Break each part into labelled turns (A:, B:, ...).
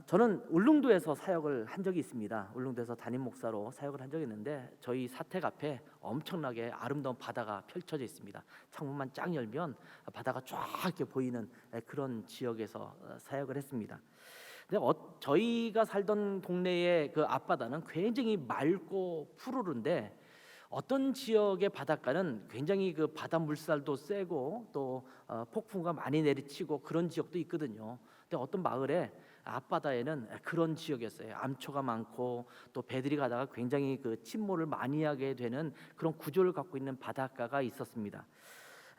A: 저는 울릉도에서 사역을 한 적이 있습니다. 울릉도에서 담임 목사로 사역을 한 적이 있는데 저희 사택 앞에 엄청나게 아름다운 바다가 펼쳐져 있습니다. 창문만 쫙 열면 바다가 쫙 이렇게 보이는 그런 지역에서 사역을 했습니다. 근데 저희가 살던 동네의 그 앞바다는 굉장히 맑고 푸르른데 어떤 지역의 바닷가는 굉장히 그 바다 물살도 세고 또 폭풍우가 많이 내리치고 그런 지역도 있거든요. 근데 어떤 마을에 앞바다에는 그런 지역이었어요. 암초가 많고 또 배들이 가다가 굉장히 그 침몰을 많이 하게 되는 그런 구조를 갖고 있는 바닷가가 있었습니다.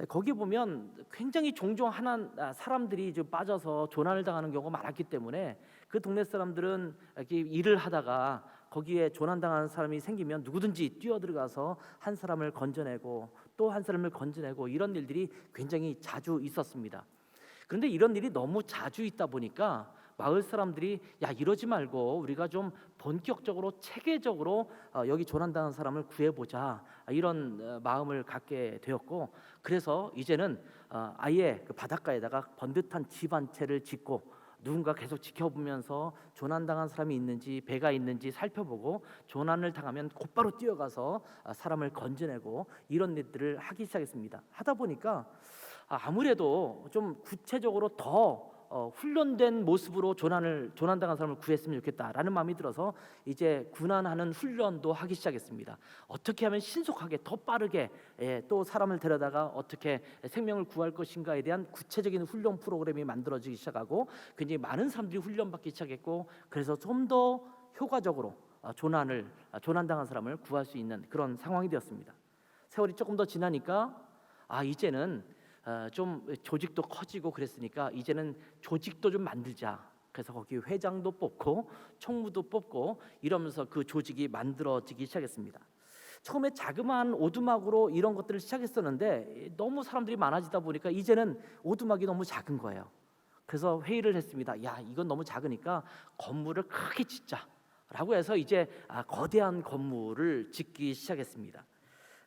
A: 거기 보면 굉장히 종종 사람들이 이제 빠져서 조난을 당하는 경우가 많았기 때문에 그 동네 사람들은 이렇게 일을 하다가 거기에 조난당하는 사람이 생기면 누구든지 뛰어들어가서 한 사람을 건져내고 또 한 사람을 건져내고 이런 일들이 굉장히 자주 있었습니다. 그런데 이런 일이 너무 자주 있다 보니까 마을 사람들이 야 이러지 말고 우리가 좀 본격적으로 체계적으로 여기 조난당한 사람을 구해보자 이런 마음을 갖게 되었고, 그래서 이제는 아예 그 바닷가에다가 번듯한 집 한 채를 짓고 누군가 계속 지켜보면서 조난당한 사람이 있는지 배가 있는지 살펴보고 조난을 당하면 곧바로 뛰어가서 사람을 건져내고 이런 일들을 하기 시작했습니다. 하다 보니까 아무래도 좀 구체적으로 더 훈련된 모습으로 조난당한 사람을 구했으면 좋겠다라는 마음이 들어서 이제 군안하는 훈련도 하기 시작했습니다. 어떻게 하면 신속하게 더 빠르게 또 사람을 데려다가 어떻게 생명을 구할 것인가에 대한 구체적인 훈련 프로그램이 만들어지기 시작하고 굉장히 많은 사람들이 훈련받기 시작했고, 그래서 좀 더 효과적으로 조난당한 사람을 구할 수 있는 그런 상황이 되었습니다. 세월이 조금 더 지나니까 이제는 좀 조직도 커지고 그랬으니까 이제는 조직도 좀 만들자. 그래서 거기 회장도 뽑고 총무도 뽑고 이러면서 그 조직이 만들어지기 시작했습니다. 처음에 자그마한 오두막으로 이런 것들을 시작했었는데 너무 사람들이 많아지다 보니까 이제는 오두막이 너무 작은 거예요. 그래서 회의를 했습니다. 야, 이건 너무 작으니까 건물을 크게 짓자라고 해서 이제 거대한 건물을 짓기 시작했습니다.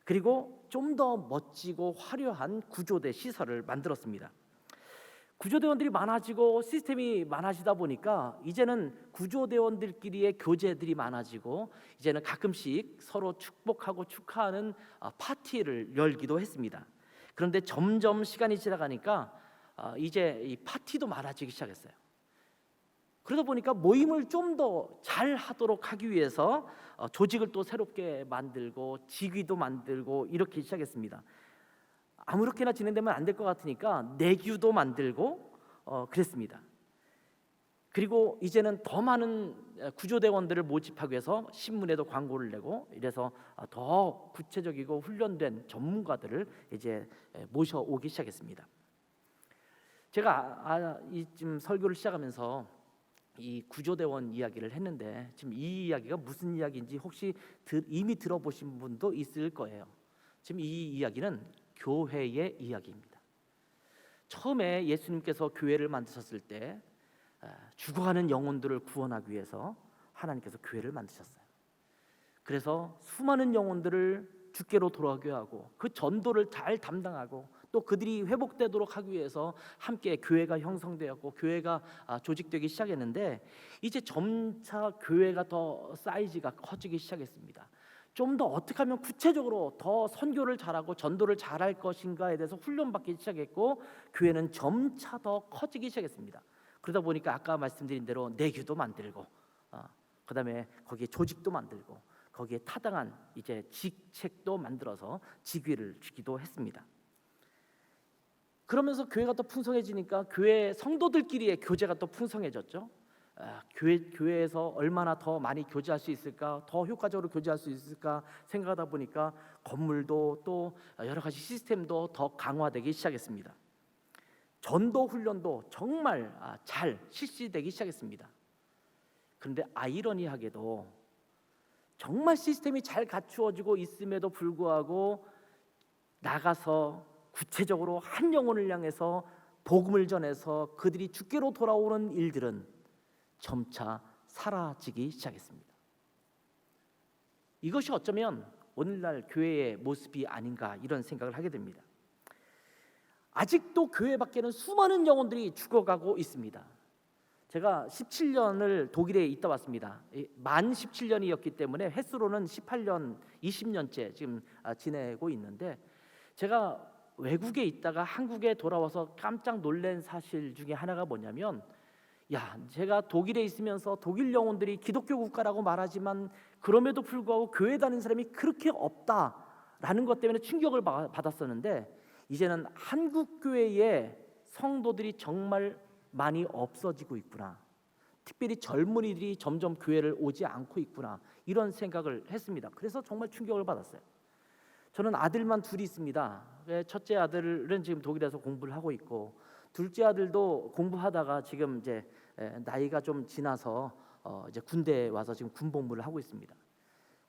A: 그리고 좀 더 멋지고 화려한 구조대 시설을 만들었습니다. 구조대원들이 많아지고 시스템이 많아지다 보니까 이제는 구조대원들끼리의 교제들이 많아지고 이제는 가끔씩 서로 축복하고 축하하는 파티를 열기도 했습니다. 그런데 점점 시간이 지나가니까 이제 이 파티도 많아지기 시작했어요. 그러다 보니까 모임을 좀 더 잘 하도록 하기 위해서 조직을 또 새롭게 만들고 직위도 만들고 이렇게 시작했습니다. 아무렇게나 진행되면 안 될 것 같으니까 내규도 만들고 그랬습니다. 그리고 이제는 더 많은 구조대원들을 모집하기 위해서 신문에도 광고를 내고 이래서 더 구체적이고 훈련된 전문가들을 이제 모셔오기 시작했습니다. 제가 이쯤 설교를 시작하면서 이 구조대원 이야기를 했는데 지금 이 이야기가 무슨 이야기인지 혹시 이미 들어보신 분도 있을 거예요. 지금 이 이야기는 교회의 이야기입니다. 처음에 예수님께서 교회를 만드셨을 때 죽어가는 영혼들을 구원하기 위해서 하나님께서 교회를 만드셨어요. 그래서 수많은 영혼들을 주께로 돌아가게 하고 그 전도를 잘 담당하고 또 그들이 회복되도록 하기 위해서 함께 교회가 형성되었고 교회가 조직되기 시작했는데 이제 점차 교회가 더 사이즈가 커지기 시작했습니다. 좀 더 어떻게 하면 구체적으로 더 선교를 잘하고 전도를 잘할 것인가에 대해서 훈련받기 시작했고 교회는 점차 더 커지기 시작했습니다. 그러다 보니까 아까 말씀드린 대로 내규도 만들고 그다음에 거기에 조직도 만들고 거기에 타당한 이제 직책도 만들어서 직위를 주기도 했습니다. 그러면서 교회가 더 풍성해지니까 교회 성도들끼리의 교제가 또 풍성해졌죠. 교회에서 얼마나 더 많이 교제할 수 있을까, 더 효과적으로 교제할 수 있을까 생각하다 보니까 건물도 또 여러 가지 시스템도 더 강화되기 시작했습니다. 전도 훈련도 정말 잘 실시되기 시작했습니다. 그런데 아이러니하게도 정말 시스템이 잘 갖추어지고 있음에도 불구하고 나가서 구체적으로 한 영혼을 향해서 복음을 전해서 그들이 주께로 돌아오는 일들은 점차 사라지기 시작했습니다. 이것이 어쩌면 오늘날 교회의 모습이 아닌가 이런 생각을 하게 됩니다. 아직도 교회 밖에는 수많은 영혼들이 죽어가고 있습니다. 제가 17년을 독일에 있다 왔습니다. 만 17년이었기 때문에 횟수로는 18년, 20년째 지금 지내고 있는데, 제가 외국에 있다가 한국에 돌아와서 깜짝 놀란 사실 중에 하나가 뭐냐면, 제가 독일에 있으면서 독일 영혼들이 기독교 국가라고 말하지만 그럼에도 불구하고 교회 다니는 사람이 그렇게 없다라는 것 때문에 충격을 받았었는데, 이제는 한국 교회에 성도들이 정말 많이 없어지고 있구나, 특별히 젊은이들이 점점 교회를 오지 않고 있구나, 이런 생각을 했습니다. 그래서 정말 충격을 받았어요. 저는 아들만 둘이 있습니다. 첫째 아들은 지금 독일에서 공부를 하고 있고, 둘째 아들도 공부하다가 지금 이제 나이가 좀 지나서 이제 군대에 와서 지금 군복무를 하고 있습니다.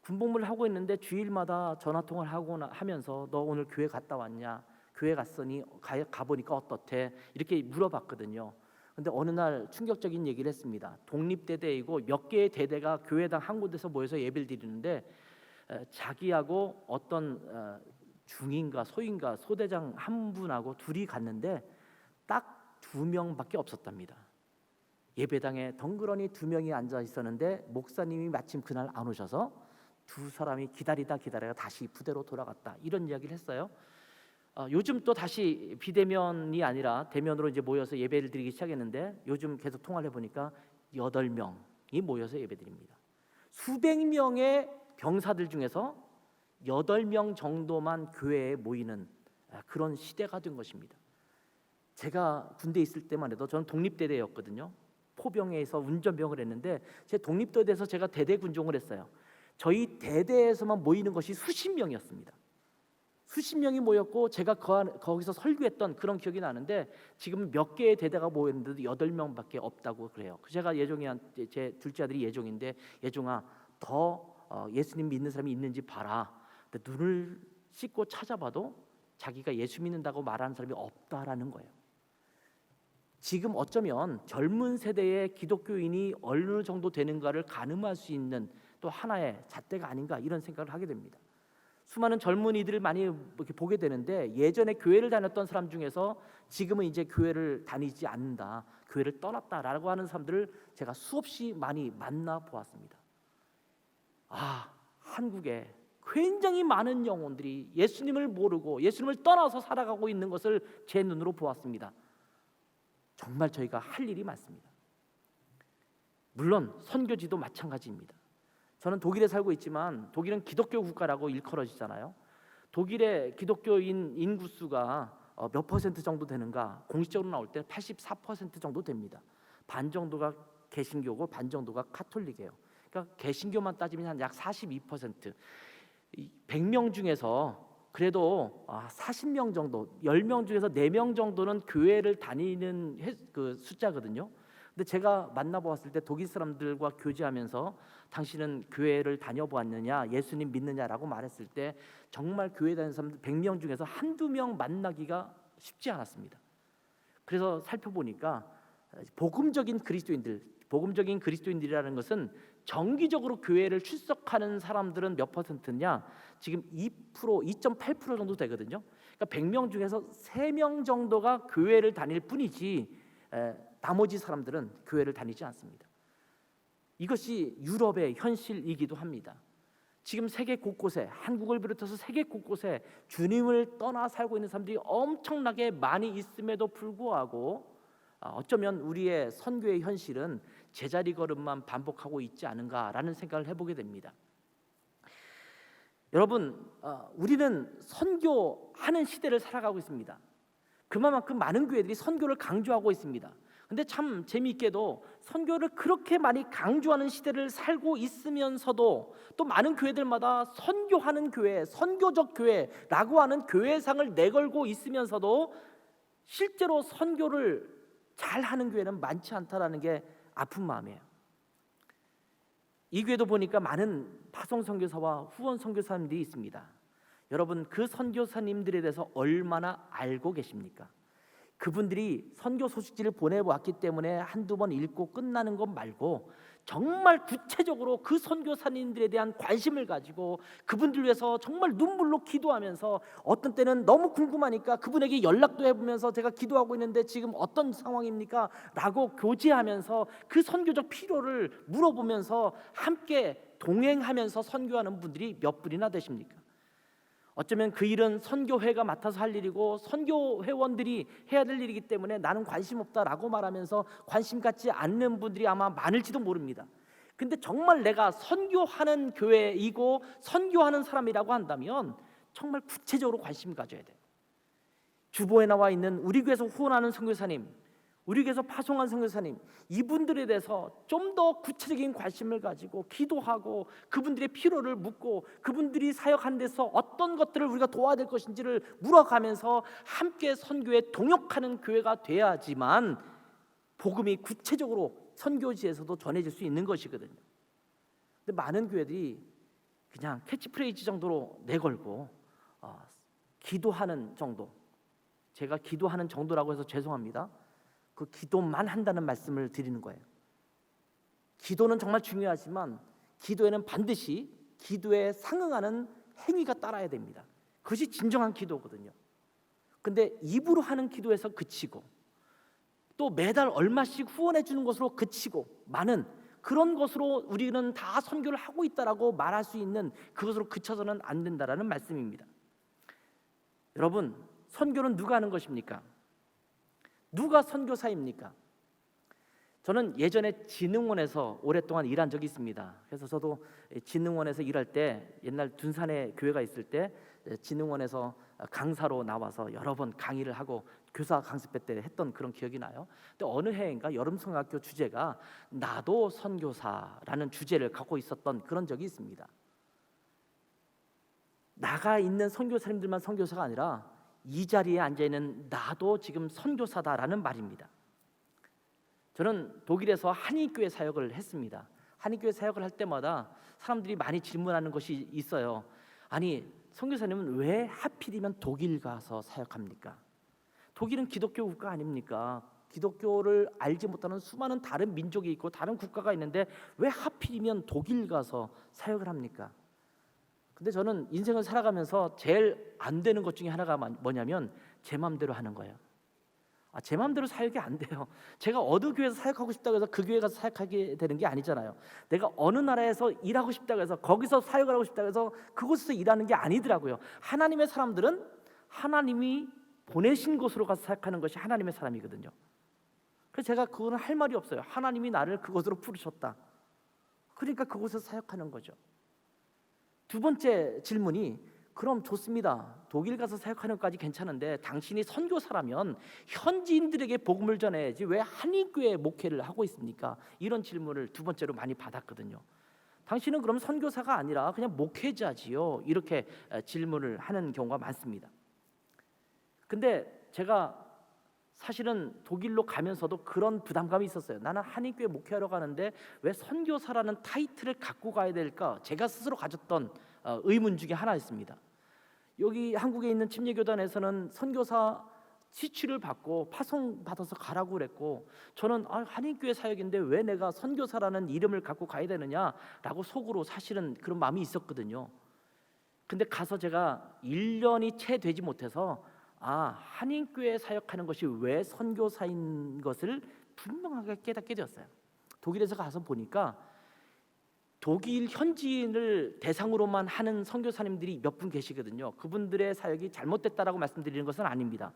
A: 군복무를 하고 있는데 주일마다 전화 통화를 하면서 너 오늘 교회 갔다 왔냐? 교회 갔으니 가보니까 어떻대? 이렇게 물어봤거든요. 근데 어느 날 충격적인 얘기를 했습니다. 독립대대이고 몇 개의 대대가 교회당 한 곳에서 모여서 예배를 드리는데, 자기하고 어떤 중인가 소인가 소대장 한 분하고 둘이 갔는데 딱 2명밖에 없었답니다. 예배당에 덩그러니 2명이 앉아 있었는데 목사님이 마침 그날 안 오셔서 두 사람이 기다리다가 다시 부대로 돌아갔다, 이런 이야기를 했어요. 요즘 또 다시 비대면이 아니라 대면으로 이제 모여서 예배를 드리기 시작했는데, 요즘 계속 통화를 해보니까 8명이 모여서 예배드립니다. 수백 명의 병사들 중에서 8명 정도만 교회에 모이는 그런 시대가 된 것입니다. 제가 군대에 있을 때만 해도 저는 독립대대였거든요. 포병에서 운전병을 했는데, 제 독립대대에서 제가 대대 군종을 했어요. 저희 대대에서만 모이는 것이 수십 명이었습니다. 수십 명이 모였고 제가 거기서 설교했던 그런 기억이 나는데, 지금 몇 개의 대대가 모였는데도 8명밖에 없다고 그래요. 제가 예종이한테, 제 둘째 아들이 예종인데, 예종아 더 예수님 믿는 사람이 있는지 봐라. 근데 눈을 씻고 찾아봐도 자기가 예수 믿는다고 말하는 사람이 없다라는 거예요. 지금 어쩌면 젊은 세대의 기독교인이 어느 정도 되는가를 가늠할 수 있는 또 하나의 잣대가 아닌가, 이런 생각을 하게 됩니다. 수많은 젊은이들을 많이 이렇게 보게 되는데, 예전에 교회를 다녔던 사람 중에서 지금은 이제 교회를 다니지 않는다, 교회를 떠났다라고 하는 사람들을 제가 수없이 많이 만나 보았습니다. 한국에 굉장히 많은 영혼들이 예수님을 모르고 예수님을 떠나서 살아가고 있는 것을 제 눈으로 보았습니다. 정말 저희가 할 일이 많습니다. 물론 선교지도 마찬가지입니다. 저는 독일에 살고 있지만 독일은 기독교 국가라고 일컬어지잖아요. 독일의 기독교인 인구수가 몇 퍼센트 정도 되는가? 공식적으로 나올 때 84% 정도 됩니다. 반 정도가 개신교고 반 정도가 카톨릭이에요. 그러니까 개신교만 따지면 한 약 42%. 100명 중에서 그래도 40명 정도, 10명 중에서 4명 정도는 교회를 다니는 그 숫자거든요. 근데 제가 만나보았을 때 독일 사람들과 교제하면서 당신은 교회를 다녀보았느냐, 예수님 믿느냐라고 말했을 때 정말 교회 다니는 사람들 100명 중에서 한두 명 만나기가 쉽지 않았습니다. 그래서 살펴보니까 복음적인 그리스도인들이라는 것은 정기적으로 교회를 출석하는 사람들은 몇 퍼센트냐? 지금 2.8% 정도 되거든요. 그러니까 100명 중에서 3명 정도가 교회를 다닐 뿐이지 나머지 사람들은 교회를 다니지 않습니다. 이것이 유럽의 현실이기도 합니다. 지금 세계 곳곳에, 한국을 비롯해서 세계 곳곳에 주님을 떠나 살고 있는 사람들이 엄청나게 많이 있음에도 불구하고 어쩌면 우리의 선교의 현실은 제자리 걸음만 반복하고 있지 않은가라는 생각을 해보게 됩니다. 여러분, 우리는 선교하는 시대를 살아가고 있습니다. 그만큼 많은 교회들이 선교를 강조하고 있습니다. 근데 참 재미있게도 선교를 그렇게 많이 강조하는 시대를 살고 있으면서도 또 많은 교회들마다 선교하는 교회, 선교적 교회라고 하는 교회상을 내걸고 있으면서도 실제로 선교를 잘하는 교회는 많지 않다라는 게 아픈 마음이에요. 이 교회도 보니까 많은 파송 선교사와 후원 선교사님들이 있습니다. 여러분, 그 선교사님들에 대해서 얼마나 알고 계십니까? 그분들이 선교 소식지를 보내왔기 때문에 한두 번 읽고 끝나는 것 말고 정말 구체적으로 그 선교사님들에 대한 관심을 가지고 그분들 위해서 정말 눈물로 기도하면서, 어떤 때는 너무 궁금하니까 그분에게 연락도 해보면서 제가 기도하고 있는데 지금 어떤 상황입니까? 라고 교제하면서 그 선교적 필요를 물어보면서 함께 동행하면서 선교하는 분들이 몇 분이나 되십니까? 어쩌면 그 일은 선교회가 맡아서 할 일이고 선교 회원들이 해야 될 일이기 때문에 나는 관심 없다라고 말하면서 관심 갖지 않는 분들이 아마 많을지도 모릅니다. 근데 정말 내가 선교하는 교회이고 선교하는 사람이라고 한다면 정말 구체적으로 관심 가져야 돼요. 주보에 나와 있는 우리 교회에서 후원하는 선교사님, 우리 교회에서 파송한 선교사님, 이분들에 대해서 좀 더 구체적인 관심을 가지고 기도하고 그분들의 필요를 묻고 그분들이 사역하는 데서 어떤 것들을 우리가 도와야 될 것인지를 물어가면서 함께 선교에 동역하는 교회가 돼야지만 복음이 구체적으로 선교지에서도 전해질 수 있는 것이거든요. 근데 많은 교회들이 그냥 캐치프레이즈 정도로 내걸고 기도하는 정도, 제가 기도하는 정도라고 해서 죄송합니다. 그 기도만 한다는 말씀을 드리는 거예요. 기도는 정말 중요하지만 기도에는 반드시 기도에 상응하는 행위가 따라야 됩니다. 그것이 진정한 기도거든요. 근데 입으로 하는 기도에서 그치고 또 매달 얼마씩 후원해 주는 것으로 그치고 많은 그런 것으로 우리는 다 선교를 하고 있다라고 말할 수 있는 그것으로 그쳐서는 안 된다라는 말씀입니다. 여러분, 선교는 누가 하는 것입니까? 누가 선교사입니까? 저는 예전에 진흥원에서 오랫동안 일한 적이 있습니다. 그래서 저도 진흥원에서 일할 때, 옛날 둔산에 교회가 있을 때 진흥원에서 강사로 나와서 여러 번 강의를 하고 교사 강습회 때 했던 그런 기억이 나요. 근데 어느 해인가 여름성학교 주제가 나도 선교사라는 주제를 갖고 있었던 그런 적이 있습니다. 나가 있는 선교사님들만 선교사가 아니라 이 자리에 앉아있는 나도 지금 선교사다라는 말입니다. 저는 독일에서 한인교회 사역을 했습니다. 한인교회 사역을 할 때마다 사람들이 많이 질문하는 것이 있어요. 아니, 선교사님은 왜 하필이면 독일 가서 사역합니까? 독일은 기독교 국가 아닙니까? 기독교를 알지 못하는 수많은 다른 민족이 있고 다른 국가가 있는데 왜 하필이면 독일 가서 사역을 합니까? 근데 저는 인생을 살아가면서 제일 안 되는 것 중에 하나가 뭐냐면 제 마음대로 하는 거예요. 제 마음대로 사역이 안 돼요. 제가 어느 교회에서 사역하고 싶다고 해서 그 교회 가서 사역하게 되는 게 아니잖아요. 내가 어느 나라에서 일하고 싶다고 해서 거기서 사역을 하고 싶다고 해서 그곳에서 일하는 게 아니더라고요. 하나님의 사람들은 하나님이 보내신 곳으로 가서 사역하는 것이 하나님의 사람이거든요. 그래서 제가 그거는 할 말이 없어요. 하나님이 나를 그곳으로 부르셨다. 그러니까 그곳에서 사역하는 거죠. 두 번째 질문이, 그럼 좋습니다. 독일 가서 사역하는 것까지 괜찮은데 당신이 선교사라면 현지인들에게 복음을 전해야지 왜 한인교회 목회를 하고 있습니까? 이런 질문을 두 번째로 많이 받았거든요. 당신은 그럼 선교사가 아니라 그냥 목회자지요? 이렇게 질문을 하는 경우가 많습니다. 근데 제가 사실은 독일로 가면서도 그런 부담감이 있었어요. 나는 한인교회 목회하러 가는데 왜 선교사라는 타이틀을 갖고 가야 될까? 제가 스스로 가졌던 의문 중에 하나였습니다. 여기 한국에 있는 침례교단에서는 선교사 지취를 받고 파송받아서 가라고 그랬고, 저는 한인교회 사역인데 왜 내가 선교사라는 이름을 갖고 가야 되느냐라고 속으로 사실은 그런 마음이 있었거든요. 근데 가서 제가 1년이 채 되지 못해서 한인교회 사역하는 것이 왜 선교사인 것을 분명하게 깨닫게 되었어요. 독일에서 가서 보니까 독일 현지인을 대상으로만 하는 선교사님들이 몇 분 계시거든요. 그분들의 사역이 잘못됐다라고 말씀드리는 것은 아닙니다.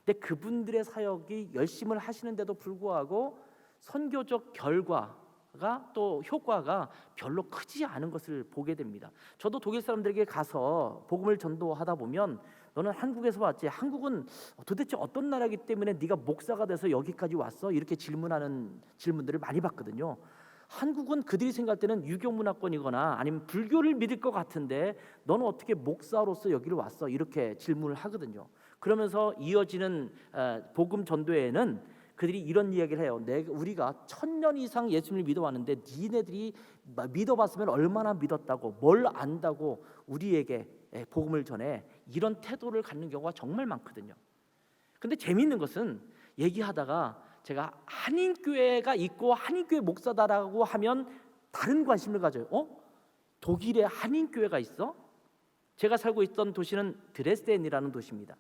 A: 근데 그분들의 사역이 열심을 하시는데도 불구하고 선교적 결과가 또 효과가 별로 크지 않은 것을 보게 됩니다. 저도 독일 사람들에게 가서 복음을 전도하다 보면 너는 한국에서 왔지, 한국은 도대체 어떤 나라이기 때문에 네가 목사가 돼서 여기까지 왔어? 이렇게 질문하는 질문들을 많이 받거든요. 한국은 그들이 생각할 때는 유교 문화권이거나 아니면 불교를 믿을 것 같은데 너는 어떻게 목사로서 여기를 왔어? 이렇게 질문을 하거든요. 그러면서 이어지는 복음 전도에는 그들이 이런 이야기를 해요. 우리가 1000년 이상 예수님을 믿어왔는데 니네들이 믿어봤으면 얼마나 믿었다고, 뭘 안다고 우리에게 복음을 전해, 이런 태도를 갖는 경우가 정말 많거든요. 근데 재미있는 것은 얘기하다가 제가 한인교회가 있고 한인교회 목사다라고 하면 다른 관심을 가져요. 독일에 한인교회가 있어? 제가 살고 있던 도시는 드레스덴이라는 도시입니다.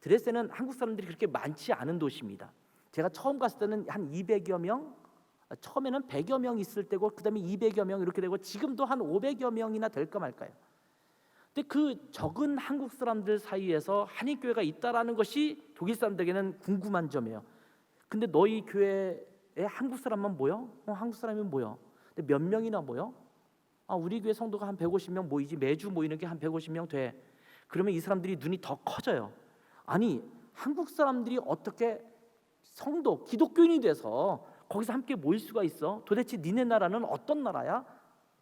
A: 드레스덴은 한국 사람들이 그렇게 많지 않은 도시입니다. 제가 처음 갔을 때는 한 200여 명, 처음에는 100여 명 있을 때고 그다음에 200여 명 이렇게 되고 지금도 한 500여 명이나 될까 말까요. 근데 그 적은 한국 사람들 사이에서 한인교회가 있다라는 것이 독일 사람들에게는 궁금한 점이에요. 근데 너희 교회에 한국 사람만 모여? 한국 사람이 모여. 근데 몇 명이나 모여? 우리 교회 성도가 한 150명 모이지, 매주 모이는 게 한 150명 돼. 그러면 이 사람들이 눈이 더 커져요. 아니, 한국 사람들이 어떻게 성도, 기독교인이 돼서 거기서 함께 모일 수가 있어? 도대체 니네 나라는 어떤 나라야?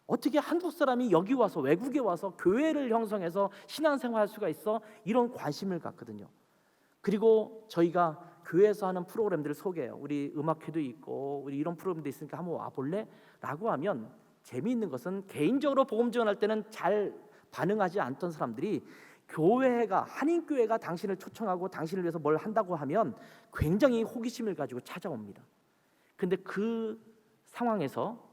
A: 어떻게 한국 사람이 여기 와서, 외국에 와서 교회를 형성해서 신앙생활할 수가 있어? 이런 관심을 갖거든요. 그리고 저희가 교회에서 하는 프로그램들을 소개해요. 우리 음악회도 있고 우리 이런 프로그램도 있으니까 한번 와볼래? 라고 하면 재미있는 것은 개인적으로 복음 전할 때는 잘 반응하지 않던 사람들이 교회가, 한인교회가 당신을 초청하고 당신을 위해서 뭘 한다고 하면 굉장히 호기심을 가지고 찾아옵니다. 근데 그 상황에서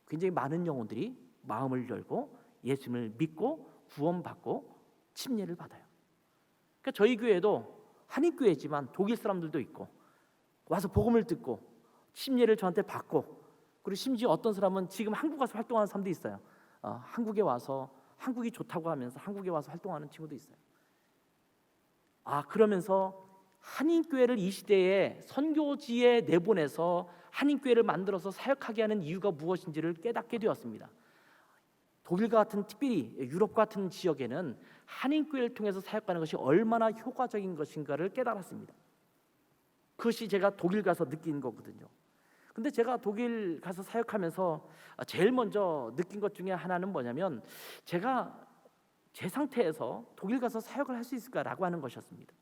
A: 굉장히 많은 영혼들이 마음을 열고 예수님을 믿고 구원받고 침례를 받아요. 그러니까 저희 교회도 한인교회지만 독일 사람들도 있고 와서 복음을 듣고 침례를 저한테 받고, 그리고 심지어 어떤 사람은 지금 한국 와서 활동하는 사람도 있어요. 한국에 와서 한국이 좋다고 하면서 한국에 와서 활동하는 친구도 있어요. 그러면서 한인교회를 이 시대에 선교지에 내보내서 한인교회를 만들어서 사역하게 하는 이유가 무엇인지를 깨닫게 되었습니다. 독일과 같은, 특별히 유럽 같은 지역에는 한인교회를 통해서 사역하는 것이 얼마나 효과적인 것인가를 깨달았습니다. 그것이 제가 독일 가서 느낀 거거든요. 근데 제가 독일 가서 사역하면서 제일 먼저 느낀 것 중에 하나는 뭐냐면, 제가 제 상태에서 독일 가서 사역을 할 수 있을까라고 하는 것이었습니다.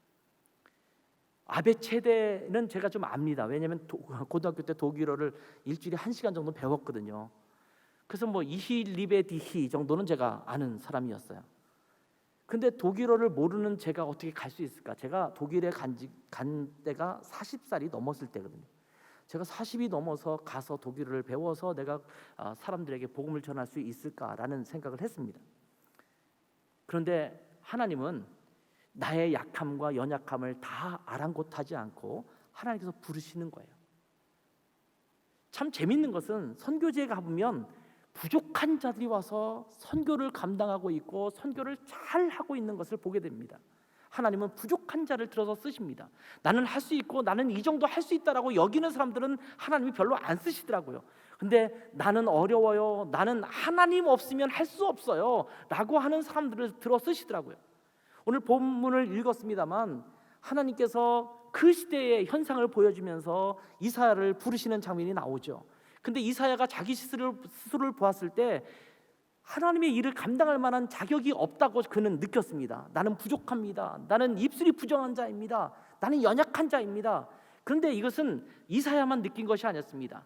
A: 아베체대는 제가 좀 압니다. 왜냐하면 고등학교 때 독일어를 일주일에 1시간 정도 배웠거든요. 그래서 이히 리베 디히 정도는 제가 아는 사람이었어요. 근데 독일어를 모르는 제가 어떻게 갈 수 있을까? 제가 독일에 간 때가 40살이 넘었을 때거든요. 제가 40이 넘어서 가서 독일어를 배워서 내가 사람들에게 복음을 전할 수 있을까라는 생각을 했습니다. 그런데 하나님은 나의 약함과 연약함을 다 아랑곳하지 않고 하나님께서 부르시는 거예요. 참 재밌는 것은 선교지에 가보면 부족한 자들이 와서 선교를 감당하고 있고 선교를 잘 하고 있는 것을 보게 됩니다. 하나님은 부족한 자를 들어서 쓰십니다. 나는 할 수 있고 나는 이 정도 할 수 있다라고 여기는 사람들은 하나님이 별로 안 쓰시더라고요. 근데 나는 어려워요, 나는 하나님 없으면 할 수 없어요 라고 하는 사람들을 들어 쓰시더라고요. 오늘 본문을 읽었습니다만 하나님께서 그 시대의 현상을 보여주면서 이사야를 부르시는 장면이 나오죠. 근데 이사야가 자기 스스로를 보았을 때 하나님의 일을 감당할 만한 자격이 없다고 그는 느꼈습니다. 나는 부족합니다. 나는 입술이 부정한 자입니다. 나는 연약한 자입니다. 그런데 이것은 이사야만 느낀 것이 아니었습니다.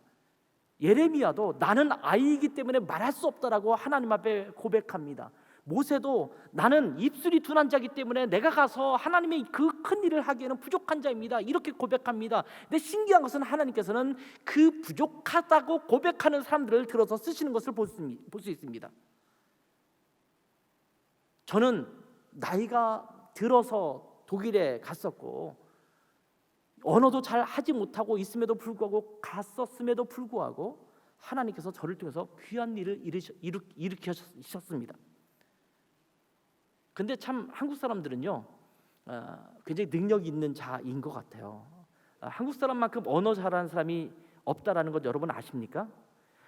A: 예레미야도 나는 아이이기 때문에 말할 수 없다라고 하나님 앞에 고백합니다. 모세도 나는 입술이 둔한 자이기 때문에 내가 가서 하나님의 그 큰 일을 하기에는 부족한 자입니다, 이렇게 고백합니다. 근데 신기한 것은 하나님께서는 그 부족하다고 고백하는 사람들을 들어서 쓰시는 것을 볼 수 있습니다. 저는 나이가 들어서 독일에 갔었고 언어도 잘 하지 못하고 있음에도 불구하고 갔었음에도 불구하고 하나님께서 저를 통해서 귀한 일을 일으키셨습니다. 근데 참 한국 사람들은요 굉장히 능력 있는 자인 것 같아요. 한국 사람만큼 언어 잘하는 사람이 없다라는 것 여러분 아십니까?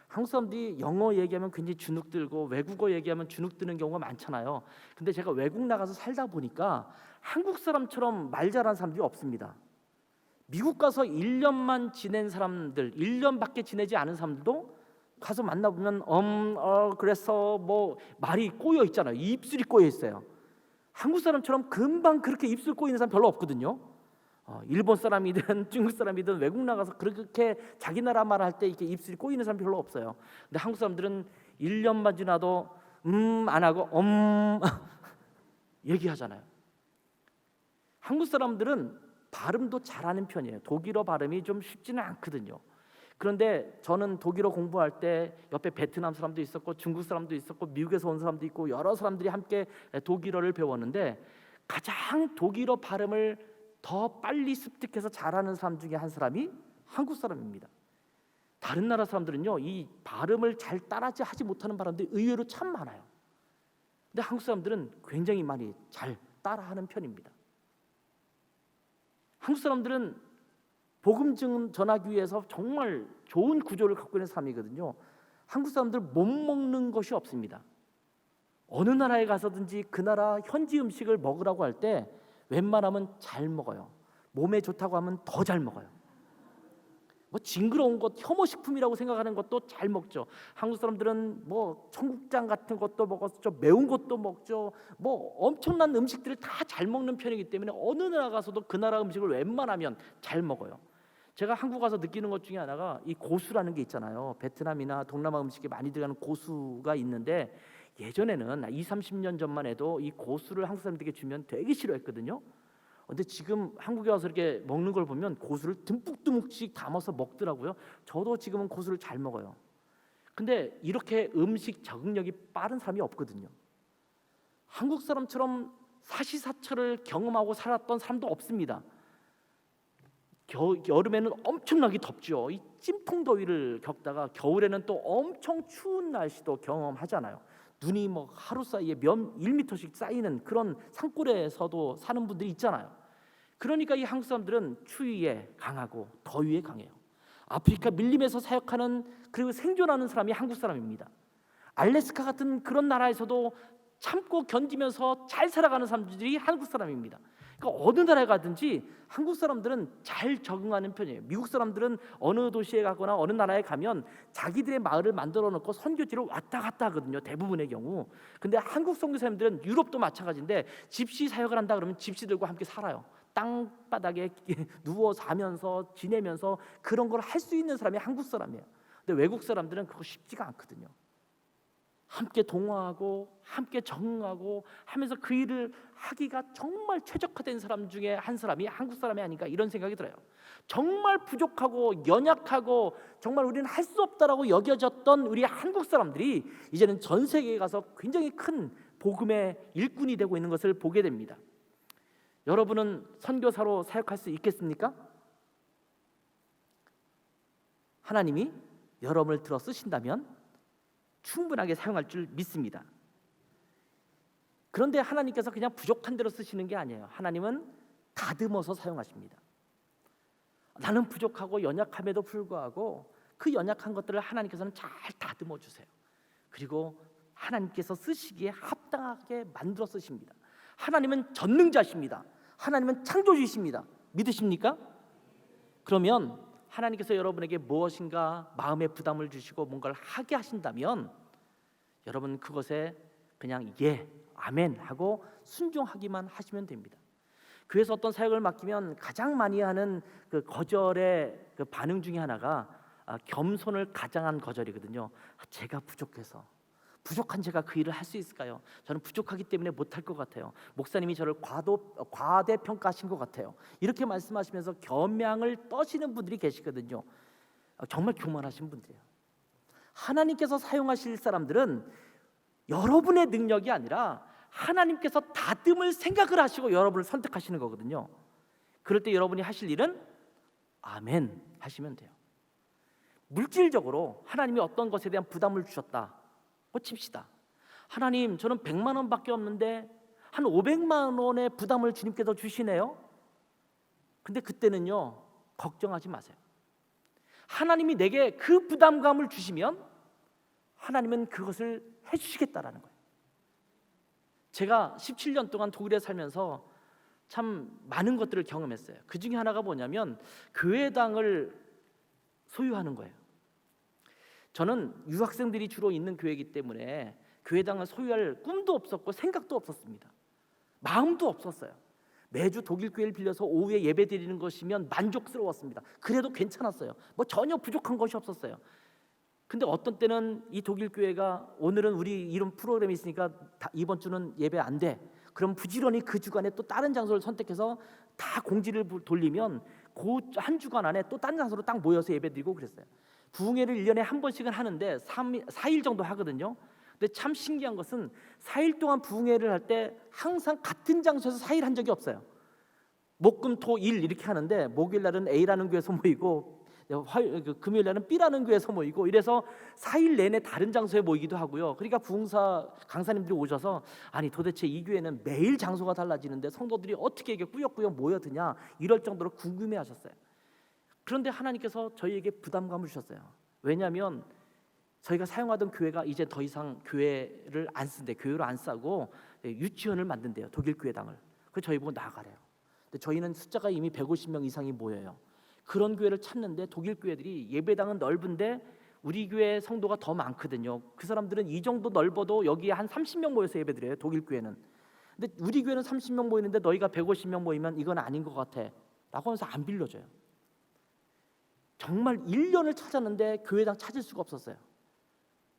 A: 한국 사람들이 영어 얘기하면 굉장히 주눅 들고 외국어 얘기하면 주눅 드는 경우가 많잖아요. 근데 제가 외국 나가서 살다 보니까 한국 사람처럼 말 잘하는 사람들이 없습니다. 미국 가서 1년만 지낸 사람들, 1년밖에 지내지 않은 사람들도 가서 만나보면 그래서 말이 꼬여 있잖아요. 입술이 꼬여 있어요. 한국 사람처럼 금방 그렇게 입술 꼬이는 사람 별로 없거든요. 일본 사람이든 중국 사람이든 외국 나가서 그렇게 자기 나라 말 할 때 이렇게 입술이 꼬이는 사람 별로 없어요. 근데 한국 사람들은 1년만 지나도 안 하고 얘기하잖아요. 한국 사람들은 발음도 잘하는 편이에요. 독일어 발음이 좀 쉽지는 않거든요. 그런데 저는 독일어 공부할 때 옆에 베트남 사람도 있었고 중국 사람도 있었고 미국에서 온 사람도 있고 여러 사람들이 함께 독일어를 배웠는데 가장 독일어 발음을 더 빨리 습득해서 잘하는 사람 중에 한 사람이 한국 사람입니다. 다른 나라 사람들은요, 이 발음을 잘 따라하지 못하는 사람들이 의외로 참 많아요. 근데 한국 사람들은 굉장히 많이 잘 따라하는 편입니다. 한국 사람들은 복음 전하기 위해서 정말 좋은 구조를 갖고 있는 사람이거든요. 한국 사람들 못 먹는 것이 없습니다. 어느 나라에 가서든지 그 나라 현지 음식을 먹으라고 할 때 웬만하면 잘 먹어요. 몸에 좋다고 하면 더 잘 먹어요. 뭐 징그러운 것, 혐오식품이라고 생각하는 것도 잘 먹죠. 한국 사람들은 뭐 청국장 같은 것도 먹었죠, 매운 것도 먹죠. 뭐 엄청난 음식들을 다 잘 먹는 편이기 때문에 어느 나라 가서도 그 나라 음식을 웬만하면 잘 먹어요. 제가 한국 가서 느끼는 것 중에 하나가 이 고수라는 게 있잖아요. 베트남이나 동남아 음식에 많이 들어가는 고수가 있는데 예전에는 20, 30년 전만 해도 이 고수를 한국 사람들에게 주면 되게 싫어했거든요. 근데 지금 한국에 와서 이렇게 먹는 걸 보면 고수를 듬뿍듬뿍씩 담아서 먹더라고요. 저도 지금은 고수를 잘 먹어요. 근데 이렇게 음식 적응력이 빠른 사람이 없거든요. 한국 사람처럼 사시사철을 경험하고 살았던 사람도 없습니다. 여름에는 엄청나게 덥죠. 이 찜통 더위를 겪다가 겨울에는 또 엄청 추운 날씨도 경험하잖아요. 눈이 뭐 하루 사이에 몇 1m씩 쌓이는 그런 산골에서도 사는 분들이 있잖아요. 그러니까 이 한국 사람들은 추위에 강하고 더위에 강해요. 아프리카 밀림에서 사역하는 그리고 생존하는 사람이 한국 사람입니다. 알래스카 같은 그런 나라에서도 참고 견디면서 잘 살아가는 사람들이 한국 사람입니다. 그러니까 어느 나라에 가든지 한국 사람들은 잘 적응하는 편이에요. 미국 사람들은 어느 도시에 가거나 어느 나라에 가면 자기들의 마을을 만들어 놓고 선교지로 왔다 갔다 하거든요. 대부분의 경우. 근데 한국 선교사님들은 유럽도 마찬가지인데 집시 사역을 한다 그러면 집시들과 함께 살아요. 땅바닥에 누워 자면서 지내면서 그런 걸 할 수 있는 사람이 한국 사람이에요. 근데 외국 사람들은 그거 쉽지가 않거든요. 함께 동화하고 함께 적응하고 하면서 그 일을 하기가 정말 최적화된 사람 중에 한 사람이 한국 사람이 아닌가 이런 생각이 들어요. 정말 부족하고 연약하고 정말 우리는 할 수 없다라고 여겨졌던 우리 한국 사람들이 이제는 전 세계에 가서 굉장히 큰 복음의 일꾼이 되고 있는 것을 보게 됩니다. 여러분은 선교사로 사역할 수 있겠습니까? 하나님이 여러분을 들어 쓰신다면 충분하게 사용할 줄 믿습니다. 그런데 하나님께서 그냥 부족한 대로 쓰시는 게 아니에요. 하나님은 다듬어서 사용하십니다. 나는 부족하고 연약함에도 불구하고 그 연약한 것들을 하나님께서는 잘 다듬어 주세요. 그리고 하나님께서 쓰시기에 합당하게 만들어 쓰십니다. 하나님은 전능자십니다. 하나님은 창조주이십니다. 믿으십니까? 그러면 하나님께서 여러분에게 무엇인가 마음의 부담을 주시고 뭔가를 하게 하신다면 여러분 그것에 그냥 예, 아멘 하고 순종하기만 하시면 됩니다. 교회에서 어떤 사역을 맡기면 가장 많이 하는 그 거절의 그 반응 중에 하나가 겸손을 가장한 거절이거든요. 제가 부족해서 부족한 제가 그 일을 할 수 있을까요? 저는 부족하기 때문에 못할 것 같아요. 목사님이 저를 과대평가하신 것 같아요. 이렇게 말씀하시면서 겸양을 떠시는 분들이 계시거든요. 정말 교만하신 분들이에요. 하나님께서 사용하실 사람들은 여러분의 능력이 아니라 하나님께서 다듬을 생각을 하시고 여러분을 선택하시는 거거든요. 그럴 때 여러분이 하실 일은 아멘 하시면 돼요. 물질적으로 하나님이 어떤 것에 대한 부담을 주셨다 칩시다. 하나님, 저는 100만 원밖에 없는데 한 500만 원의 부담을 주님께서 주시네요. 근데 그때는요, 걱정하지 마세요. 하나님이 내게 그 부담감을 주시면 하나님은 그것을 해주시겠다라는 거예요. 제가 17년 동안 독일에 살면서 참 많은 것들을 경험했어요. 그 중에 하나가 뭐냐면 교회당을 소유하는 거예요. 저는 유학생들이 주로 있는 교회이기 때문에 교회당을 소유할 꿈도 없었고 생각도 없었습니다. 마음도 없었어요. 매주 독일 교회를 빌려서 오후에 예배 드리는 것이면 만족스러웠습니다. 그래도 괜찮았어요. 뭐 전혀 부족한 것이 없었어요. 근데 어떤 때는 이 독일 교회가 오늘은 우리 이런 프로그램이 있으니까 이번 주는 예배 안 돼. 그럼 부지런히 그 주간에 또 다른 장소를 선택해서 다 공지를 돌리면 그 한 주간 안에 또 딴 장소로 딱 모여서 예배드리고 그랬어요. 부흥회를 1년에 한 번씩은 하는데 4일 정도 하거든요. 근데 참 신기한 것은 4일 동안 부흥회를 할 때 항상 같은 장소에서 4일 한 적이 없어요. 목금토일 이렇게 하는데 목요일 날은 A라는 교회에서 모이고 금요일 날은 B라는 교회에서 모이고 이래서 4일 내내 다른 장소에 모이기도 하고요. 그러니까 부흥사 강사님들이 오셔서 아니 도대체 이 교회는 매일 장소가 달라지는데 성도들이 어떻게 이게 꾸역꾸역 모여드냐 이럴 정도로 궁금해하셨어요. 그런데 하나님께서 저희에게 부담감을 주셨어요. 왜냐하면 저희가 사용하던 교회가 이제 더 이상 교회를 안 쓴대. 교회로 안 싸고 유치원을 만든대요. 독일 교회당을. 그래서 저희 보고 나가래요. 근데 저희는 숫자가 이미 150명 이상이 모여요. 그런 교회를 찾는데 독일 교회들이 예배당은 넓은데 우리 교회 성도가 더 많거든요. 그 사람들은 이 정도 넓어도 여기에 한 30명 모여서 예배드려요. 독일 교회는. 근데 우리 교회는 30명 모이는데 너희가 150명 모이면 이건 아닌 것 같아 라고 하면서 안 빌려줘요. 정말 1년을 찾았는데 교회당 찾을 수가 없었어요.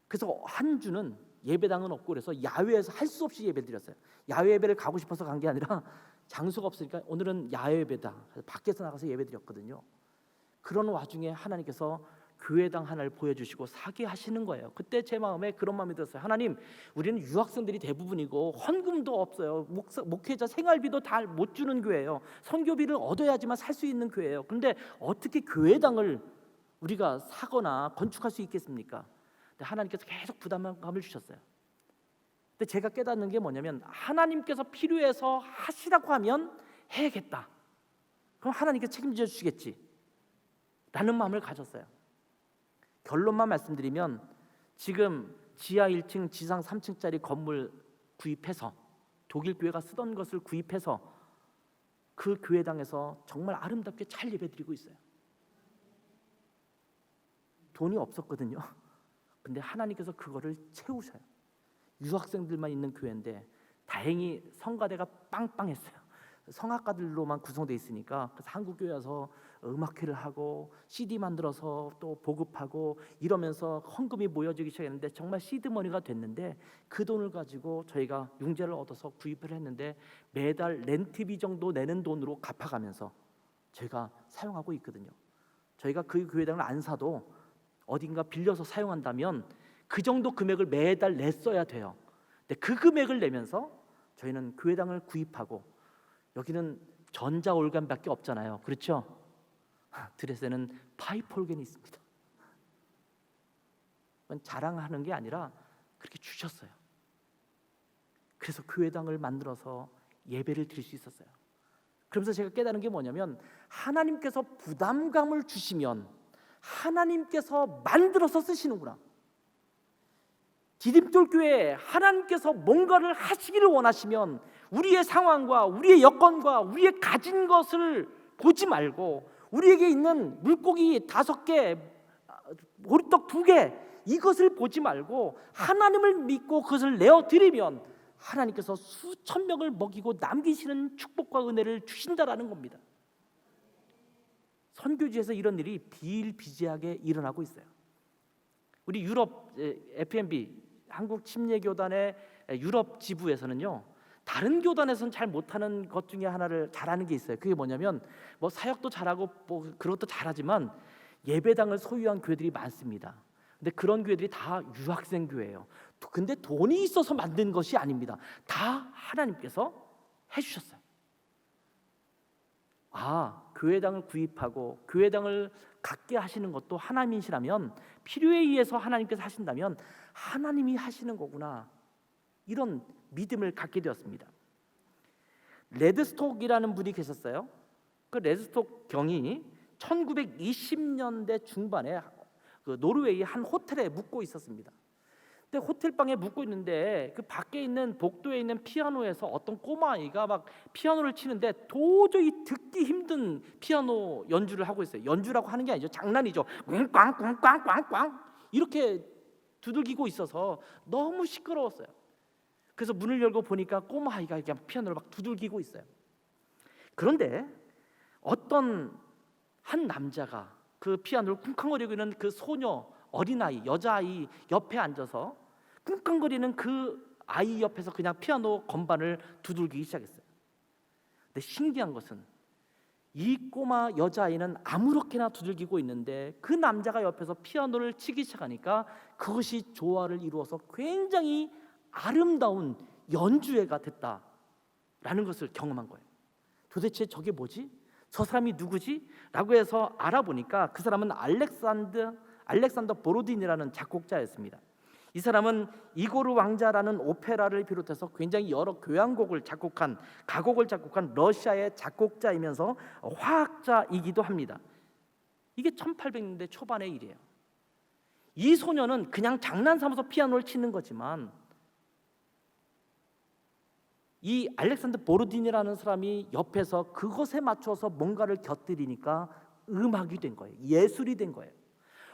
A: 그래서 한 주는 예배당은 없고 그래서 야외에서 할 수 없이 예배드렸어요. 야외 예배를 가고 싶어서 간 게 아니라 장소가 없으니까 오늘은 야외 예배다. 그래서 밖에서 나가서 예배드렸거든요. 그런 와중에 하나님께서 교회당 하나를 보여주시고 사게 하시는 거예요. 그때 제 마음에 그런 마음이 들었어요. 하나님, 우리는 유학생들이 대부분이고 헌금도 없어요. 목회자 생활비도 다 못 주는 교회예요. 선교비를 얻어야지만 살 수 있는 교회예요. 그런데 어떻게 교회당을 우리가 사거나 건축할 수 있겠습니까? 근데 하나님께서 계속 부담감을 주셨어요. 근데 제가 깨닫는 게 뭐냐면 하나님께서 필요해서 하시라고 하면 해야겠다. 그럼 하나님께서 책임져 주시겠지 라는 마음을 가졌어요. 결론만 말씀드리면 지금 지하 1층 지상 3층짜리 건물 구입해서 독일 교회가 쓰던 것을 구입해서 그 교회당에서 정말 아름답게 잘 예배드리고 있어요. 돈이 없었거든요. 근데 하나님께서 그거를 채우셔요. 유학생들만 있는 교회인데 다행히 성가대가 빵빵했어요. 성악가들로만 구성되어 있으니까 그래서 한국 교회 와서 음악회를 하고 CD 만들어서 또 보급하고 이러면서 헌금이 모여지기 시작했는데 정말 시드머니가 됐는데 그 돈을 가지고 저희가 융자를 얻어서 구입을 했는데 매달 렌트비 정도 내는 돈으로 갚아가면서 저희가 사용하고 있거든요. 저희가 그 교회당을 안 사도 어딘가 빌려서 사용한다면 그 정도 금액을 매달 냈어야 돼요. 근데 그 금액을 내면서 저희는 교회당을 구입하고 여기는 전자올간밖에 없잖아요. 그렇죠? 드레스에는 파이프 올겐이 있습니다. 그건 자랑하는 게 아니라 그렇게 주셨어요. 그래서 교회당을 만들어서 예배를 드릴 수 있었어요. 그러면서 제가 깨달은 게 뭐냐면 하나님께서 부담감을 주시면 하나님께서 만들어서 쓰시는구나. 디딤돌교회에 하나님께서 뭔가를 하시기를 원하시면 우리의 상황과 우리의 여건과 우리의 가진 것을 보지 말고 우리에게 있는 물고기 5개, 보리떡 2개 이것을 보지 말고 하나님을 믿고 그것을 내어드리면 하나님께서 수천 명을 먹이고 남기시는 축복과 은혜를 주신다라는 겁니다. 선교지에서 이런 일이 비일비재하게 일어나고 있어요. 우리 유럽 FMB 한국 침례교단의 유럽 지부에서는요, 다른 교단에서는 잘 못하는 것 중에 하나를 잘하는 게 있어요. 그게 뭐냐면 뭐 사역도 잘하고 뭐 그런 것도 잘하지만 예배당을 소유한 교회들이 많습니다. 근데 그런 교회들이 다 유학생 교회예요. 근데 돈이 있어서 만든 것이 아닙니다. 다 하나님께서 해주셨어요. 교회당을 구입하고 교회당을 갖게 하시는 것도 하나님이시라면, 필요에 의해서 하나님께서 하신다면 하나님이 하시는 거구나, 이런 믿음을 갖게 되었습니다. 레드스톡이라는 분이 계셨어요. 그 레드스톡 경이 1920년대 중반에 그 노르웨이 한 호텔에 묵고 있었습니다. 근데 호텔방에 묵고 있는데 그 밖에 있는 복도에 있는 피아노에서 어떤 꼬마아이가 막 피아노를 치는데 도저히 듣기 힘든 피아노 연주를 하고 있어요. 연주라고 하는 게 아니죠. 장난이죠. 꽝꽝꽝꽝꽝 이렇게 두들기고 있어서 너무 시끄러웠어요. 그래서 문을 열고 보니까 꼬마아이가 그냥 피아노를 막 두들기고 있어요. 그런데 어떤 한 남자가 그 피아노를 쿵쾅거리고 있는 그 소녀, 어린아이, 여자아이 옆에 앉아서 쿵쾅거리는 그 아이 옆에서 그냥 피아노 건반을 두들기기 시작했어요. 근데 신기한 것은 이 꼬마 여자아이는 아무렇게나 두들기고 있는데 그 남자가 옆에서 피아노를 치기 시작하니까 그것이 조화를 이루어서 굉장히 아름다운 연주회가 됐다라는 것을 경험한 거예요. 도대체 저게 뭐지? 저 사람이 누구지? 라고 해서 알아보니까 그 사람은 알렉산더 보로딘이라는 작곡자였습니다. 이 사람은 이고르 왕자라는 오페라를 비롯해서 굉장히 여러 가곡을 작곡한 러시아의 작곡자이면서 화학자이기도 합니다. 이게 1800년대 초반의 일이에요. 이 소녀는 그냥 장난삼아서 피아노를 치는 거지만 이 알렉산더 보로딘이라는 사람이 옆에서 그것에 맞춰서 뭔가를 곁들이니까 음악이 된 거예요. 예술이 된 거예요.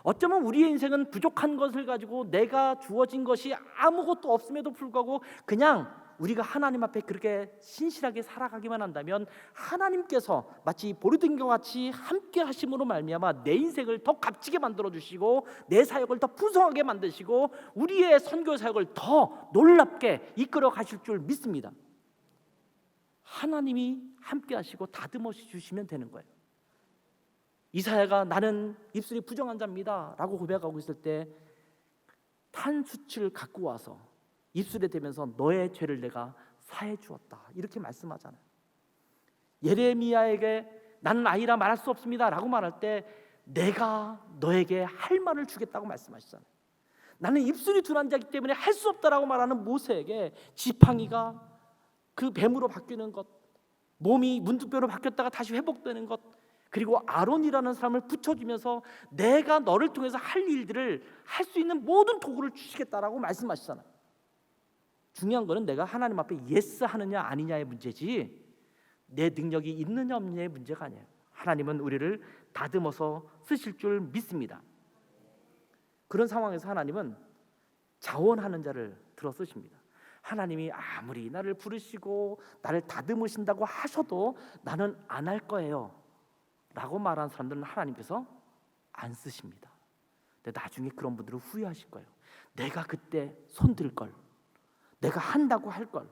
A: 어쩌면 우리의 인생은 부족한 것을 가지고 내가 주어진 것이 아무것도 없음에도 불구하고 그냥 우리가 하나님 앞에 그렇게 신실하게 살아가기만 한다면 하나님께서 마치 보르딘과 같이 함께 하심으로 말미암아 내 인생을 더 값지게 만들어 주시고 내 사역을 더 풍성하게 만드시고 우리의 선교 사역을 더 놀랍게 이끌어 가실 줄 믿습니다. 하나님이 함께 하시고 다듬어 주시면 되는 거예요. 이사야가 나는 입술이 부정한 자입니다 라고 고백하고 있을 때 탄수치를 갖고 와서 입술에 대면서 너의 죄를 내가 사해 주었다 이렇게 말씀하잖아요. 예레미야에게 나는 아이라 말할 수 없습니다 라고 말할 때 내가 너에게 할 말을 주겠다고 말씀하시잖아요. 나는 입술이 둔한 자이기 때문에 할 수 없다라고 말하는 모세에게 지팡이가 그 뱀으로 바뀌는 것, 몸이 문둥병으로 바뀌었다가 다시 회복되는 것, 그리고 아론이라는 사람을 붙여주면서 내가 너를 통해서 할 일들을 할 수 있는 모든 도구를 주시겠다라고 말씀하시잖아요. 중요한 거는 내가 하나님 앞에 예스 하느냐 아니냐의 문제지 내 능력이 있느냐 없느냐의 문제가 아니에요. 하나님은 우리를 다듬어서 쓰실 줄 믿습니다. 그런 상황에서 하나님은 자원하는 자를 들어 쓰십니다. 하나님이 아무리 나를 부르시고 나를 다듬으신다고 하셔도 나는 안 할 거예요 라고 말하는 사람들은 하나님께서 안 쓰십니다. 근데 나중에 그런 분들은 후회하실 거예요. 내가 그때 손들 걸, 내가 한다고 할 걸,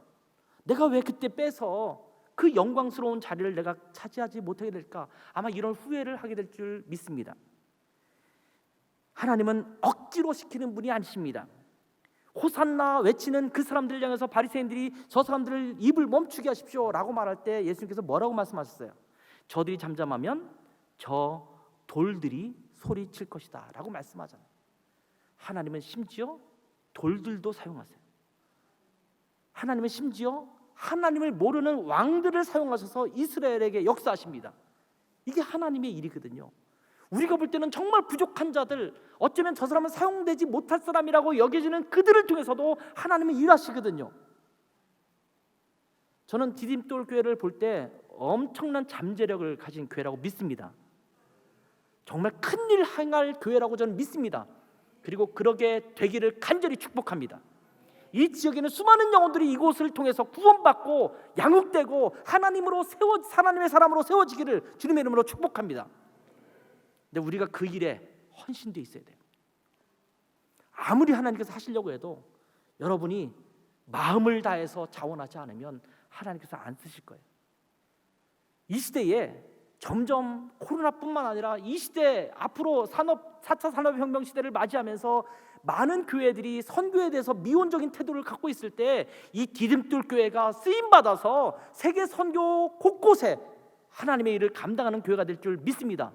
A: 내가 왜 그때 빼서 그 영광스러운 자리를 내가 차지하지 못하게 될까? 아마 이런 후회를 하게 될 줄 믿습니다. 하나님은 억지로 시키는 분이 아니십니다. 호산나 외치는 그 사람들을 향해서 바리새인들이 저 사람들을 입을 멈추게 하십시오 라고 말할 때 예수님께서 뭐라고 말씀하셨어요? 저들이 잠잠하면 저 돌들이 소리칠 것이다 라고 말씀하잖아요. 하나님은 심지어 돌들도 사용하세요. 하나님은 심지어 하나님을 모르는 왕들을 사용하셔서 이스라엘에게 역사하십니다. 이게 하나님의 일이거든요. 우리가 볼 때는 정말 부족한 자들, 어쩌면 저 사람은 사용되지 못할 사람이라고 여겨지는 그들을 통해서도 하나님은 일하시거든요. 저는 디딤돌 교회를 볼 때 엄청난 잠재력을 가진 교회라고 믿습니다. 정말 큰일 행할 교회라고 저는 믿습니다. 그리고 그러게 되기를 간절히 축복합니다. 이 지역에는 수많은 영혼들이 이곳을 통해서 구원받고 양육되고 하나님의 사람으로 세워지기를 주님의 이름으로 축복합니다. 근데 우리가 그 일에 헌신돼 있어야 돼요. 아무리 하나님께서 하시려고 해도 여러분이 마음을 다해서 자원하지 않으면 하나님께서 안 쓰실 거예요. 이 시대에 점점 코로나뿐만 아니라 이 시대 앞으로 4차 산업혁명 시대를 맞이하면서 많은 교회들이 선교에 대해서 미온적인 태도를 갖고 있을 때 이 디딤돌 교회가 쓰임받아서 세계 선교 곳곳에 하나님의 일을 감당하는 교회가 될 줄 믿습니다.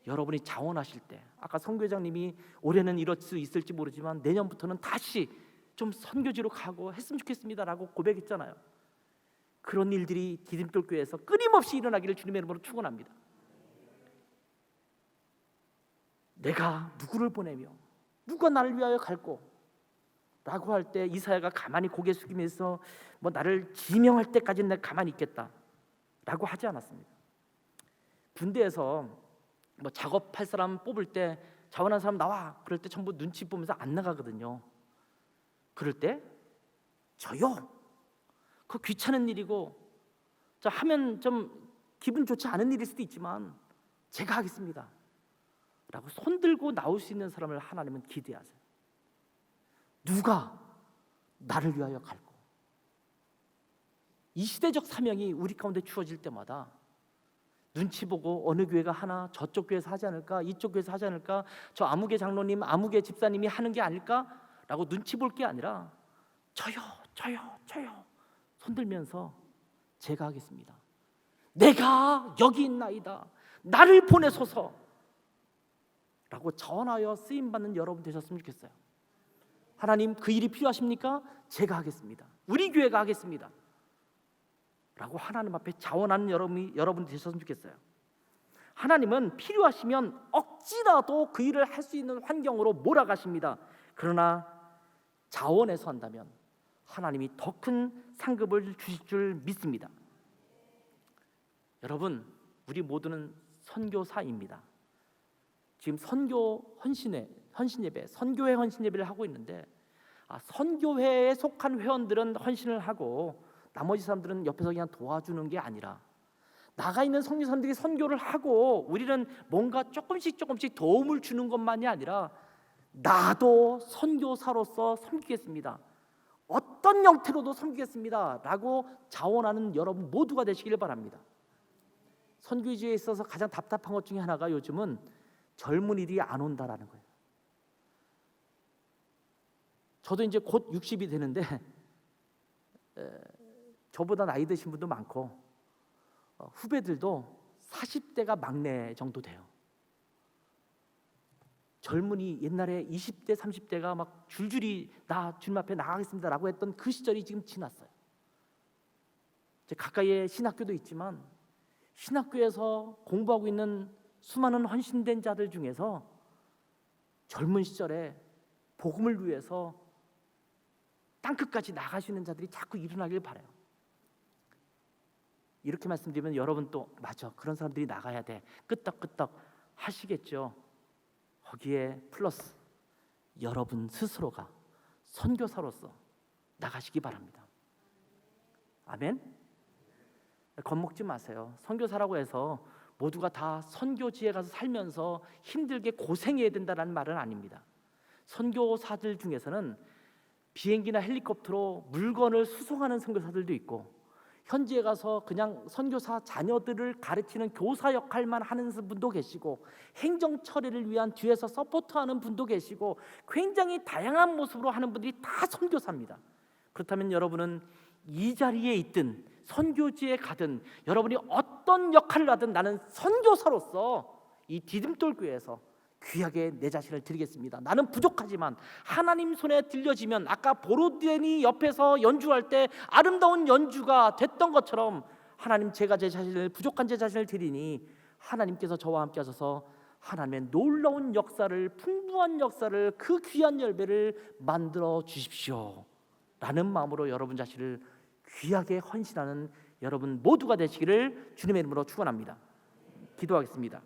A: 여러분이 자원하실 때 아까 선교장님이 올해는 이럴 수 있을지 모르지만 내년부터는 다시 좀 선교지로 가고 했으면 좋겠습니다라고 고백했잖아요. 그런 일들이 디딤돌 교회에서 끊임없이 일어나기를 주님의 이름으로 축원합니다. 내가 누구를 보내며 누가 나를 위하여 갈꼬? 라고 할 때 이사야가 가만히 고개 숙이면서 뭐 나를 지명할 때까지는 내가 가만히 있겠다 라고 하지 않았습니다. 군대에서 뭐 작업할 사람 뽑을 때 자원한 사람 나와 그럴 때 전부 눈치 보면서 안 나가거든요. 그럴 때 저요, 그 귀찮은 일이고 저 하면 좀 기분 좋지 않은 일일 수도 있지만 제가 하겠습니다 라고 손들고 나올 수 있는 사람을 하나님은 기대하세요. 누가 나를 위하여 갈고? 이 시대적 사명이 우리 가운데 주어질 때마다 눈치 보고 어느 교회가 하나, 저쪽 교회에서 하지 않을까, 이쪽 교회에서 하지 않을까, 저 아무개 장로님, 아무개 집사님이 하는 게 아닐까라고 눈치 볼 게 아니라 저요 손들면서 제가 하겠습니다. 내가 여기 있나이다. 나를 보내소서. 라고 전하여 쓰임받는 여러분 되셨으면 좋겠어요. 하나님, 그 일이 필요하십니까? 제가 하겠습니다. 우리 교회가 하겠습니다. 라고 하나님 앞에 자원하는 여러분 되셨으면 좋겠어요. 하나님은 필요하시면 억지라도 그 일을 할 수 있는 환경으로 몰아가십니다. 그러나 자원해서 한다면 하나님이 더 큰 상급을 주실 줄 믿습니다. 여러분, 우리 모두는 선교사입니다. 지금 선교 헌신 예배, 선교회 헌신 예배를 하고 있는데, 선교회에 속한 회원들은 헌신을 하고 나머지 사람들은 옆에서 그냥 도와주는 게 아니라, 나가 있는 선교사님들이 선교를 하고 우리는 뭔가 조금씩 도움을 주는 것만이 아니라, 나도 선교사로서 섬기겠습니다, 어떤 형태로도 섬기겠습니다 라고 자원하는 여러분 모두가 되시길 바랍니다. 선교지에 있어서 가장 답답한 것 중에 하나가 요즘은 젊은이들이 안 온다라는 거예요. 저도 이제 곧 60이 되는데 저보다 나이 드신 분도 많고 후배들도 40대가 막내 정도 돼요. 젊은이, 옛날에 20대 30대가 막 줄줄이 나 주님 앞에 나가겠습니다 라고 했던 그 시절이 지금 지났어요. 이제 가까이에 신학교도 있지만 신학교에서 공부하고 있는 수많은 헌신된 자들 중에서 젊은 시절에 복음을 위해서 땅끝까지 나가시는 자들이 자꾸 일어나길 바라요. 이렇게 말씀드리면 여러분 또 맞아, 그런 사람들이 나가야 돼, 끄떡끄떡 하시겠죠. 거기에 플러스 여러분 스스로가 선교사로서 나가시기 바랍니다. 아멘. 겁먹지 마세요. 선교사라고 해서 모두가 다 선교지에 가서 살면서 힘들게 고생해야 된다는 말은 아닙니다. 선교사들 중에서는 비행기나 헬리콥터로 물건을 수송하는 선교사들도 있고, 현지에 가서 그냥 선교사 자녀들을 가르치는 교사 역할만 하는 분도 계시고, 행정 처리를 위한 뒤에서 서포트하는 분도 계시고, 굉장히 다양한 모습으로 하는 분들이 다 선교사입니다. 그렇다면 여러분은 이 자리에 있든 선교지에 가든 여러분이 어떤 역할을 하든 나는 선교사로서 이 디딤돌 교회에서 귀하게 내 자신을 드리겠습니다. 나는 부족하지만 하나님 손에 들려지면, 아까 보로디니 옆에서 연주할 때 아름다운 연주가 됐던 것처럼, 하나님, 제가 제 자신을, 부족한 제 자신을 드리니 하나님께서 저와 함께 하셔서 하나님의 놀라운 역사를, 풍부한 역사를, 그 귀한 열매를 만들어 주십시오 라는 마음으로 여러분 자신을 귀하게 헌신하는 여러분 모두가 되시기를 주님의 이름으로 축원합니다. 기도하겠습니다.